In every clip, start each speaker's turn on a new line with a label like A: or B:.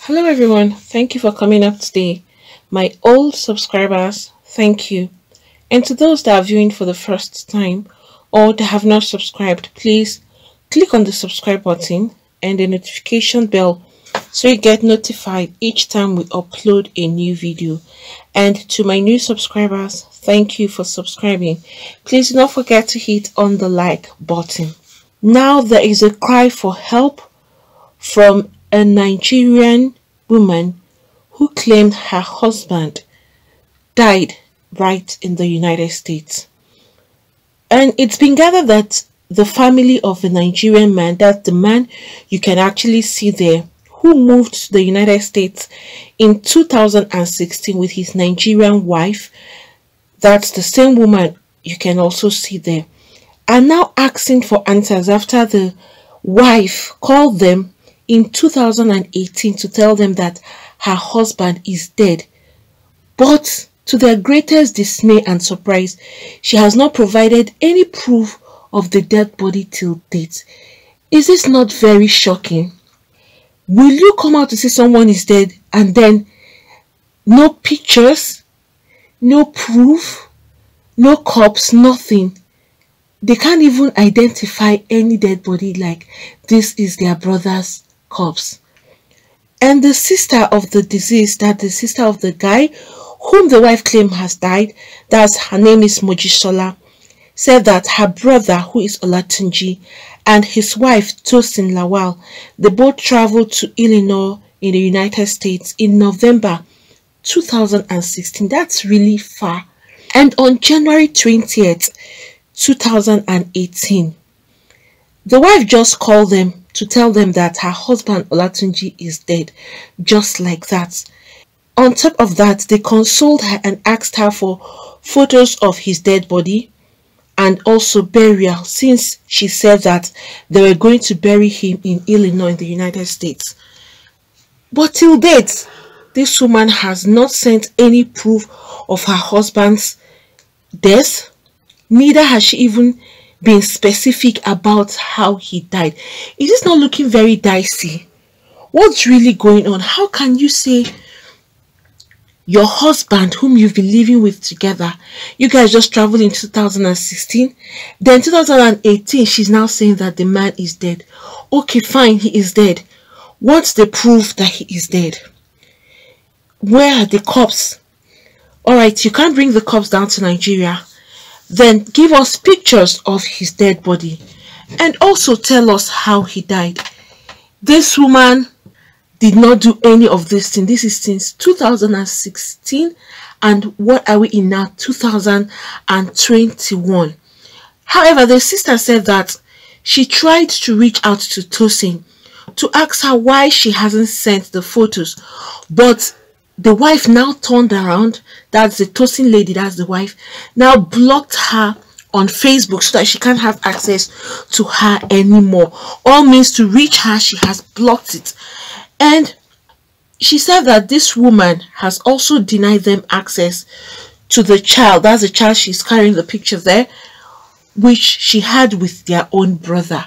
A: Hello everyone, thank you for coming up today. My old subscribers, thank you. And to those that are viewing for the first time or that have not subscribed, please click on the subscribe button and the notification bell so you get notified each time we upload a new video. And to my new subscribers, thank you for subscribing. Please do not forget to hit on the like button. Now there is a cry for help from a Nigerian woman who claimed her husband died right in the United States. And it's been gathered that the family of the Nigerian man, that's the man you can actually see there, who moved to the United States in 2016 with his Nigerian wife, that's the same woman you can also see there, are now asking for answers after the wife called them in 2018 to tell them that her husband is dead. But to their greatest dismay and surprise, she has not provided any proof of the dead body till date. Is this not very shocking? Will you come out to see someone is dead and then no pictures, no proof, no corpse, nothing? They can't even identify any dead body like this is their brother's corpse. And the sister of the deceased, that the sister of the guy whom the wife claimed has died, that's her name is Mojisola, said that her brother, who is Olatunji, and his wife Tosin Lawal, they both traveled to Illinois in the United States in November 2016. That's really far. And on January 20th, 2018, the wife just called them to tell them that her husband Olatunji is dead, just like that. On top of that, they consoled her and asked her for photos of his dead body and also burial, since she said that they were going to bury him in Illinois in the United States. But till date, this woman has not sent any proof of her husband's death. Neither has she even been specific about how he died. Is this not looking very dicey? What's really going on? How can you say your husband, whom you've been living with together, you guys just traveled in 2016, then 2018 she's now saying that the man is dead? Okay, fine, he is dead. What's the proof that he is dead? Where are the cops? Alright, you can't bring the cops down to Nigeria. Then give us pictures of his dead body and also tell us how he died. This woman did not do any of this thing. This is since 2016, and what are we in now? 2021. However, the sister said that she tried to reach out to Tosin to ask her why she hasn't sent the photos, but the wife now turned around, that's the Tosin lady, that's the wife, now blocked her on Facebook so that she can't have access to her anymore. All means to reach her, she has blocked it. And she said that this woman has also denied them access to the child, that's the child she's carrying the picture there, which she had with their own brother.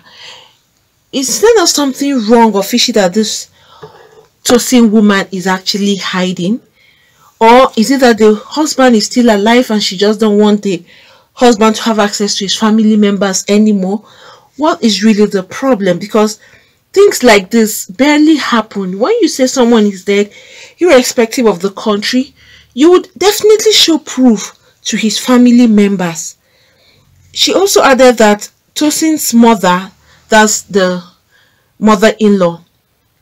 A: Is there not something wrong or fishy that this Tosin woman is actually hiding? Or is it that the husband is still alive and she just don't want the husband to have access to his family members anymore? What is really the problem? Because things like this barely happen. When you say someone is dead, irrespective of the country, you would definitely show proof to his family members. She also added that Tosin's mother, that's the mother-in-law,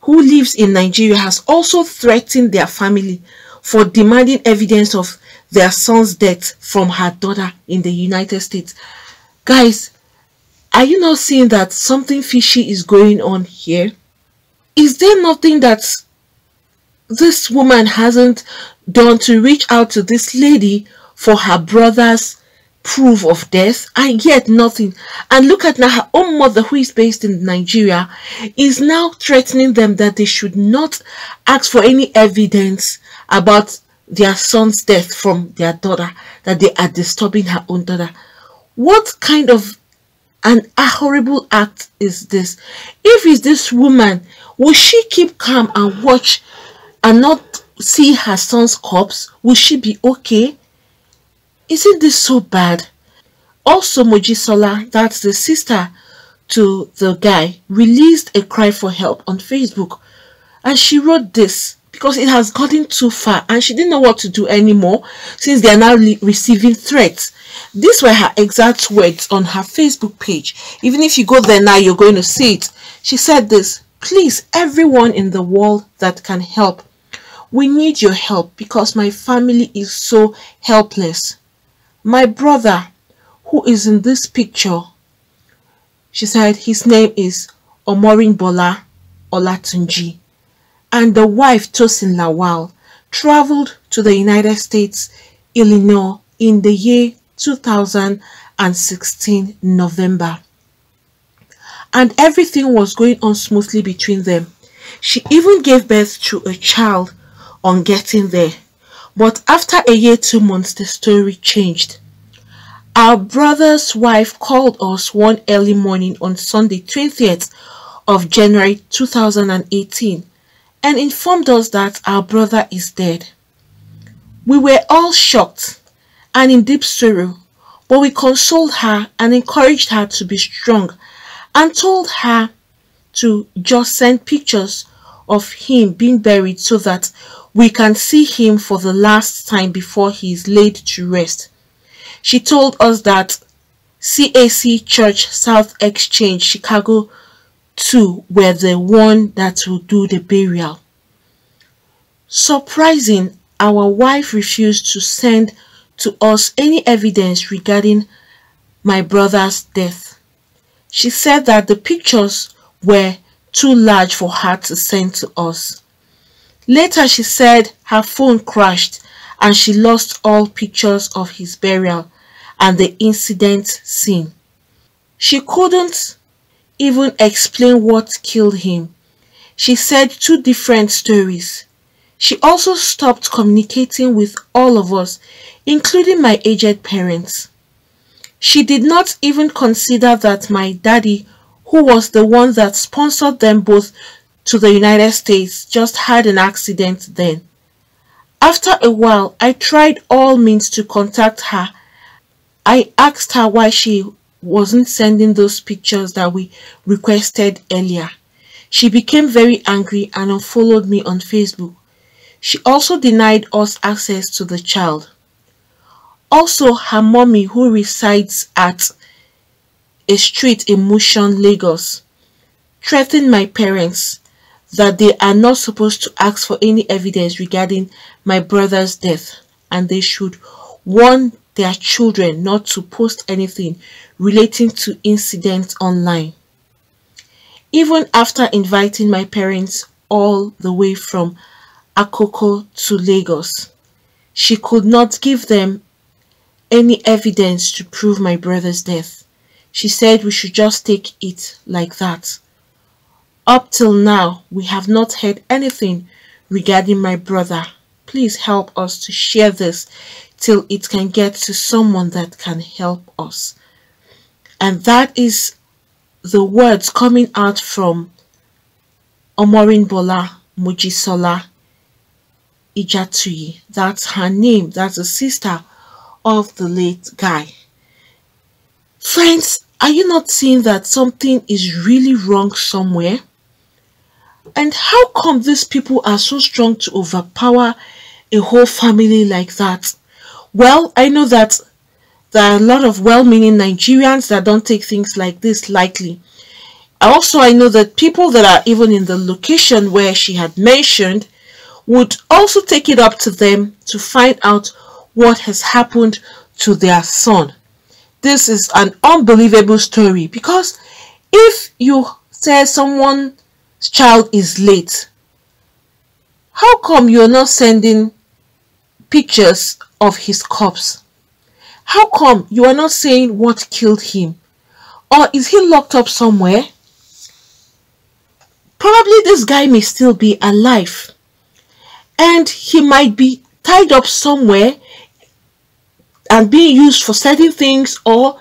A: who lives in Nigeria, has also threatened their family for demanding evidence of their son's death from her daughter in the United States. Guys, are you not seeing that something fishy is going on here? Is there nothing that this woman hasn't done to reach out to this lady for her brother's proof of death? And yet nothing. And look at now, her own mother, who is based in Nigeria, is now threatening them that they should not ask for any evidence about their son's death from their daughter, that they are disturbing her own daughter. What kind of a horrible act is this? If it's this woman, will she keep calm and watch and not see her son's corpse? Will she be okay? Isn't this so bad? Also, Mojisola, that's the sister to the guy, released a cry for help on Facebook. And she wrote this because it has gotten too far and she didn't know what to do anymore since they are now receiving threats. These were her exact words on her Facebook page. Even if you go there now, you're going to see it. She said this: "Please, everyone in the world that can help, we need your help because my family is so helpless. My brother, who is in this picture," she said, his name is Omorinbola Olatunji, and the wife Tosin Lawal traveled to the United States, Illinois in the year 2016 November. And everything was going on smoothly between them. She even gave birth to a child on getting there. But after a year, 2 months, the story changed. Our brother's wife called us one early morning on Sunday, 20th of January 2018, and informed us that our brother is dead. We were all shocked and in deep sorrow, but we consoled her and encouraged her to be strong and told her to just send pictures of him being buried so that we can see him for the last time before he is laid to rest. She told us that CAC Church South Exchange Chicago 2 were the one that will do the burial. Surprising, our wife refused to send to us any evidence regarding my brother's death. She said that the pictures were too large for her to send to us. Later, she said her phone crashed and she lost all pictures of his burial and the incident scene. She couldn't even explain what killed him. She said 2 different stories. She also stopped communicating with all of us, including my aged parents. She did not even consider that my daddy, who was the one that sponsored them both to the United States, just had an accident then. After a while, I tried all means to contact her. I asked her why she wasn't sending those pictures that we requested earlier. She became very angry and unfollowed me on Facebook. She also denied us access to the child. Also, her mommy, who resides at a street in Mushin, Lagos, threatened my parents that they are not supposed to ask for any evidence regarding my brother's death and they should warn their children not to post anything relating to incidents online. Even after inviting my parents all the way from Akoko to Lagos, she could not give them any evidence to prove my brother's death. She said we should just take it like that. Up till now, we have not heard anything regarding my brother. Please help us to share this till it can get to someone that can help us. And that is the words coming out from Omorinbola Mojisola Ijatuyi. That's her name. That's the sister of the late guy. Friends, are you not seeing that something is really wrong somewhere? And how come these people are so strong to overpower a whole family like that? Well, I know that there are a lot of well-meaning Nigerians that don't take things like this lightly. Also, I know that people that are even in the location where she had mentioned would also take it up to them to find out what has happened to their son. This is an unbelievable story because if you say someone's child is late, how come you're not sending pictures of his corpse? How come you are not saying what killed him? Or is he locked up somewhere? Probably this guy may still be alive and he might be tied up somewhere and being used for certain things, or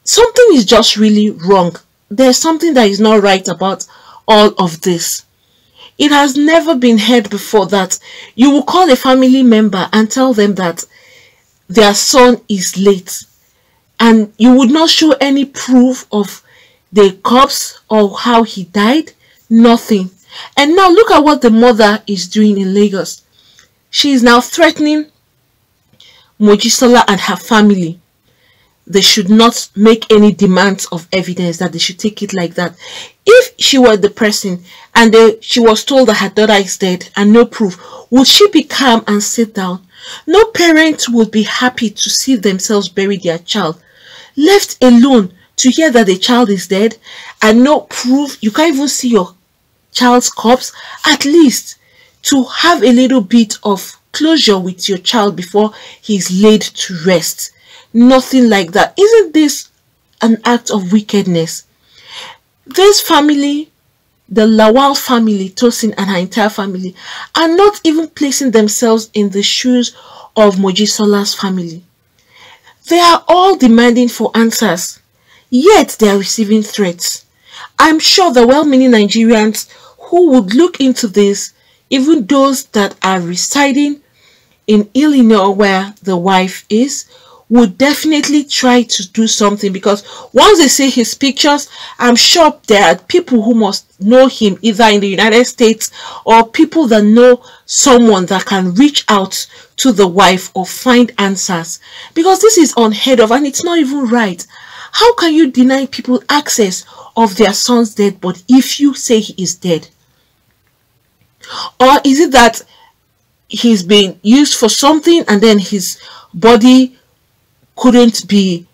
A: something is just really wrong. There's something that is not right about all of this. It has never been heard before that you will call a family member and tell them that their son is late, and you would not show any proof of the corpse or how he died. Nothing. And now look at what the mother is doing in Lagos. She is now threatening Mojisola and her family. They should not make any demands of evidence, that they should take it like that. If she were the person and she was told that her daughter is dead and no proof, would she be calm and sit down? No parent would be happy to see themselves bury their child. Left alone to hear that the child is dead and no proof, you can't even see your child's corpse. At least to have a little bit of closure with your child before he's laid to rest. Nothing like that. Isn't this an act of wickedness? This family, the Lawal family, Tosin and her entire family, are not even placing themselves in the shoes of Mojisola's family. They are all demanding for answers, yet they are receiving threats. I'm sure the well-meaning Nigerians who would look into this, even those that are residing in Illinois where the wife is, would definitely try to do something, because once they see his pictures, I'm sure there are people who must know him either in the United States or people that know someone that can reach out to the wife or find answers, because this is unheard of and it's not even right. How can you deny people access of their son's dead body if you say he is dead? Or is it that he's been used for something and then his body couldn't be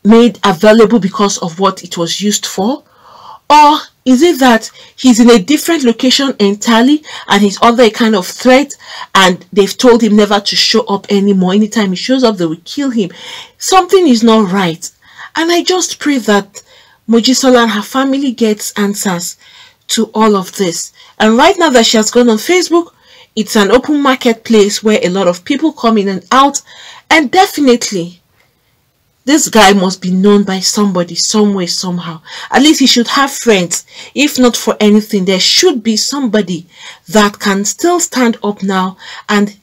A: made available because of what it was used for? Or is it that he's in a different location entirely and he's under a kind of threat and they've told him never to show up anymore? Anytime he shows up, they will kill him. Something is not right. And I just pray that Mojisola and her family gets answers to all of this. And right now that she has gone on Facebook, it's an open marketplace where a lot of people come in and out. And definitely, this guy must be known by somebody, some way, somehow. At least he should have friends. If not for anything, there should be somebody that can still stand up now and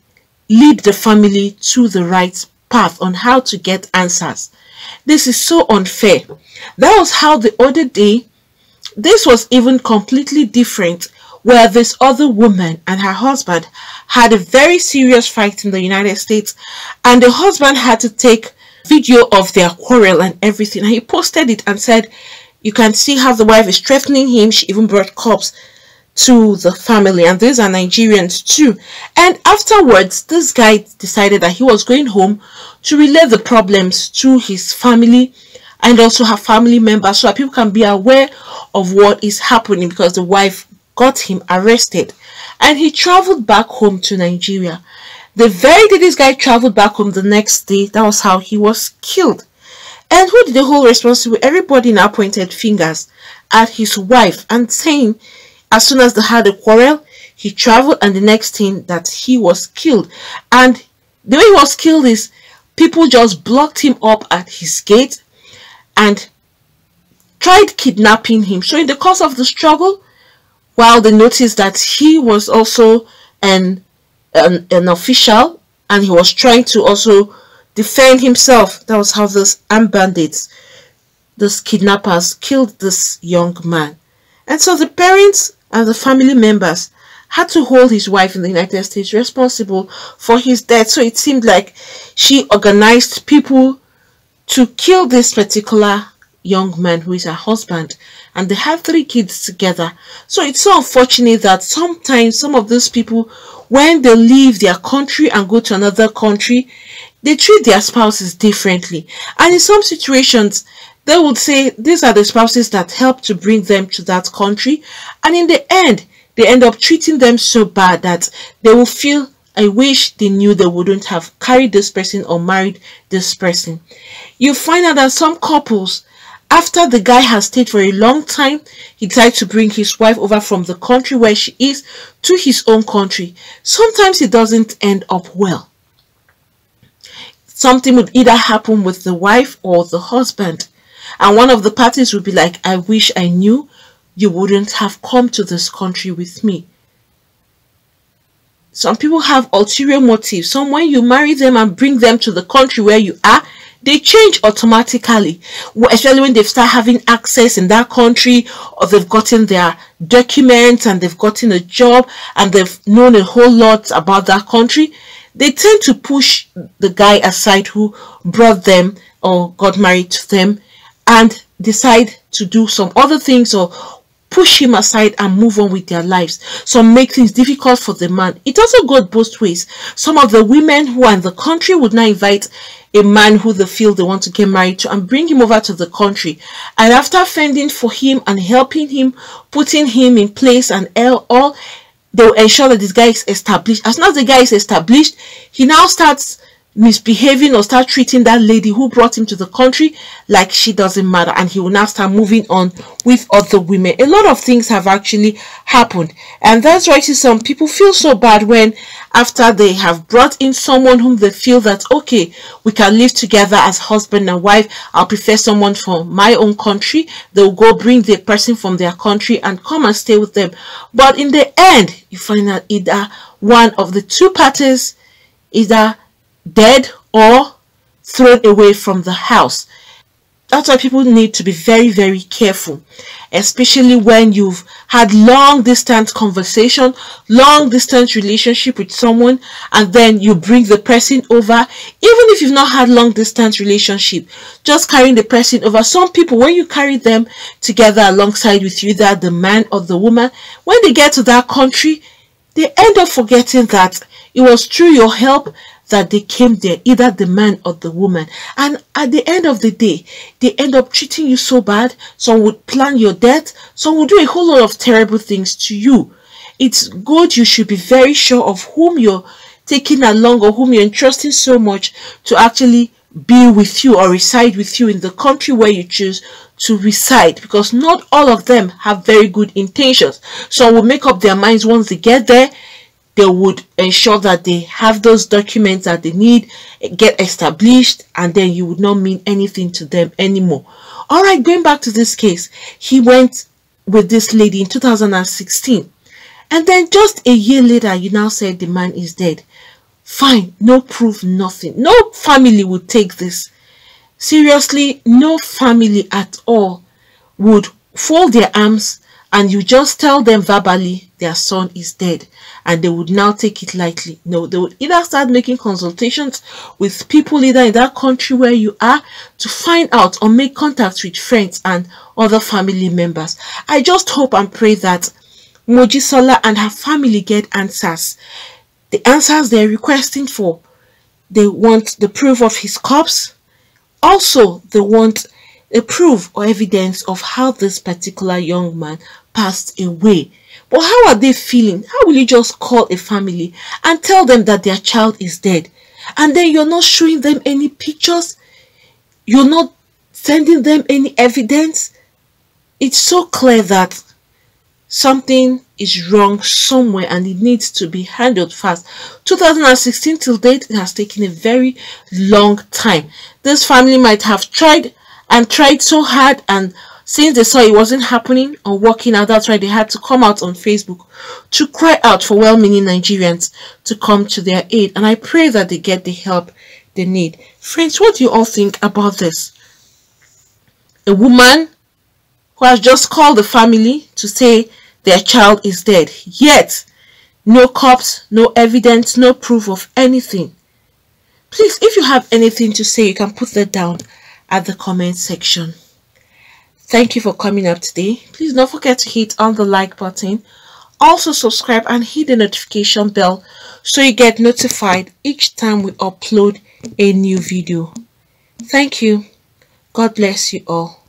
A: lead the family to the right path on how to get answers. This is so unfair. That was how the other day, this was even completely different, where this other woman and her husband had a very serious fight in the United States, and the husband had to take video of their quarrel and everything, and he posted it and said, you can see how the wife is threatening him. She even brought cops to the family, and these are Nigerians too. And afterwards, this guy decided that he was going home to relay the problems to his family and also her family members, so that people can be aware of what is happening, because the wife got him arrested. And he traveled back home to Nigeria. The very day this guy traveled back home, the next day, that was how he was killed. And who did the whole responsible? Everybody now pointed fingers at his wife and saying, as soon as they had a quarrel, he traveled, and the next thing that he was killed. And the way he was killed is people just blocked him up at his gate and tried kidnapping him. So in the course of the struggle, while they noticed that he was also an official and he was trying to also defend himself, that was how those armed bandits, those kidnappers, killed this young man. And so the parents and the family members had to hold his wife in the United States responsible for his death. So it seemed like she organized people to kill this particular young man who is her husband, and they have 3 kids together. So it's so unfortunate that sometimes some of those people, when they leave their country and go to another country, they treat their spouses differently. And in some situations, they would say these are the spouses that helped to bring them to that country, and in the end, they end up treating them so bad that they will feel, I wish they knew they wouldn't have carried this person or married this person. You find out that some couples, after the guy has stayed for a long time, he decided to bring his wife over from the country where she is to his own country. Sometimes it doesn't end up well. Something would either happen with the wife or the husband, and one of the parties would be like, I wish I knew you wouldn't have come to this country with me. Some people have ulterior motives. Some, when you marry them and bring them to the country where you are, they change automatically, especially when they start having access in that country, or they've gotten their documents and they've gotten a job and they've known a whole lot about that country. They tend to push the guy aside who brought them or got married to them and decide to do some other things or push him aside and move on with their lives. Some make things difficult for the man. It also goes both ways. Some of the women who are in the country would now invite a man who they feel they want to get married to and bring him over to the country. And after fending for him and helping him, putting him in place and all, they will ensure that this guy is established. As soon as the guy is established, he now starts misbehaving or start treating that lady who brought him to the country like she doesn't matter, and he will now start moving on with other women. A lot of things have actually happened, and that's why some people feel so bad when after they have brought in someone whom they feel that, okay, we can live together as husband and wife, I'll prefer someone from my own country. They'll go bring the person from their country and come and stay with them, but in the end you find that either one of the two parties either dead or thrown away from the house. That's why people need to be very, very careful, especially when you've had long distance conversation, long distance relationship with someone, and then you bring the person over. Even if you've not had long distance relationship, just carrying the person over. Some people, when you carry them together alongside with you, either the man or the woman, when they get to that country, they end up forgetting that it was through your help that they came there, either the man or the woman. And at the end of the day, they end up treating you so bad. Some would plan your death. Some would do a whole lot of terrible things to you. It's good you should be very sure of whom you're taking along or whom you're entrusting so much to actually be with you or reside with you in the country where you choose to reside, because not all of them have very good intentions. Some will make up their minds once they get there. They would ensure that they have those documents that they need, get established, and then you would not mean anything to them anymore. All right, going back to this case, he went with this lady in 2016, and then just a year later, you now said the man is dead. Fine, no proof, nothing. No family would take this. Seriously, no family at all would fold their arms and you just tell them verbally their son is dead, and they would now take it lightly. No, they would either start making consultations with people either in that country where you are to find out, or make contact with friends and other family members. I just hope and pray that Mojisola and her family get answers. The answers they're requesting for. They want the proof of his corpse. Also, they want a proof or evidence of how this particular young man passed away. But how are they feeling? How will you just call a family and tell them that their child is dead, and then you're not showing them any pictures? You're not sending them any evidence? It's so clear that something is wrong somewhere and it needs to be handled fast. 2016 till date, it has taken a very long time. This family might have tried so hard, and since they saw it wasn't happening or working out, that's why they had to come out on Facebook to cry out for well-meaning Nigerians to come to their aid. And I pray that they get the help they need. Friends, what do you all think about this? A woman who has just called the family to say their child is dead, yet no corpse, no evidence, no proof of anything. Please, if you have anything to say, you can put that down at the comment section. Thank you for coming up today. Please don't forget to hit on the like button. Also subscribe and hit the notification bell so you get notified each time we upload a new video. Thank you. God bless you all.